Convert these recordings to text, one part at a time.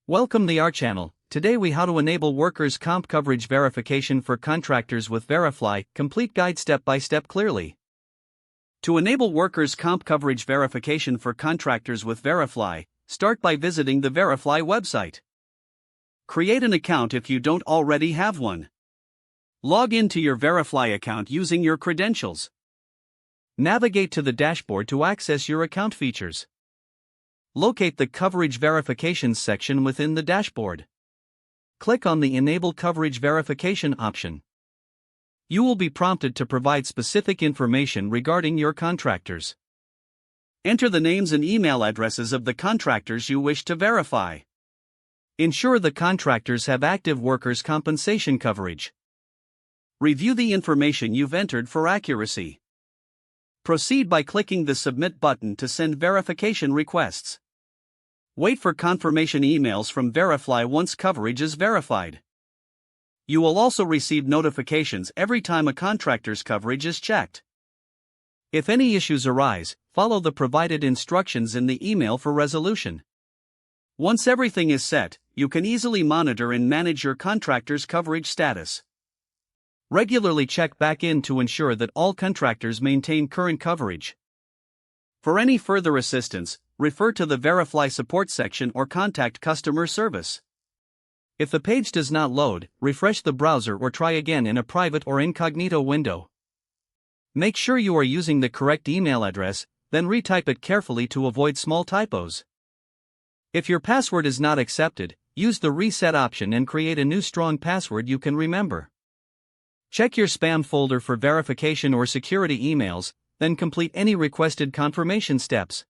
Welcome to our channel. Today we how to enable workers' comp coverage verification for contractors with Verifly. Complete guide step by step clearly. To enable workers' comp coverage verification for contractors with Verifly, start by visiting the Verifly website. Create an account if you don't already have one. Log into your Verifly account using your credentials. Navigate to the dashboard to access your account features. Locate the Coverage Verifications section within the dashboard. Click on the Enable Coverage Verification option. You will be prompted to provide specific information regarding your contractors. Enter the names and email addresses of the contractors you wish to verify. Ensure the contractors have active workers' compensation coverage. Review the information you've entered for accuracy. Proceed by clicking the Submit button to send verification requests. Wait for confirmation emails from Verifly once coverage is verified. You will also receive notifications every time a contractor's coverage is checked. If any issues arise, follow the provided instructions in the email for resolution. Once everything is set, you can easily monitor and manage your contractor's coverage status. Regularly check back in to ensure that all contractors maintain current coverage. For any further assistance, refer to the Verifly support section or contact customer service. If the page does not load, refresh the browser or try again in a private or incognito window. Make sure you are using the correct email address, then retype it carefully to avoid small typos. If your password is not accepted, use the reset option and create a new strong password you can remember. Check your spam folder for verification or security emails, then complete any requested confirmation steps.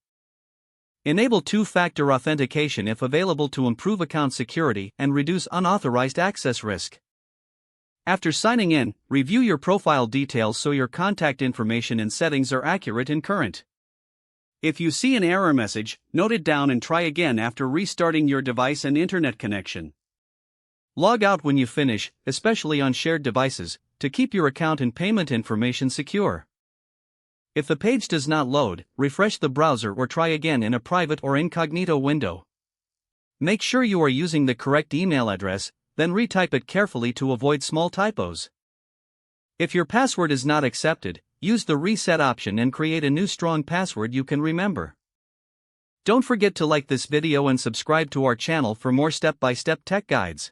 Enable two-factor authentication if available to improve account security and reduce unauthorized access risk. After signing in, review your profile details so your contact information and settings are accurate and current. If you see an error message, note it down and try again after restarting your device and internet connection. Log out when you finish, especially on shared devices, to keep your account and payment information secure. If the page does not load, refresh the browser or try again in a private or incognito window. Make sure you are using the correct email address, then retype it carefully to avoid small typos. If your password is not accepted, use the reset option and create a new strong password you can remember. Don't forget to like this video and subscribe to our channel for more step-by-step tech guides.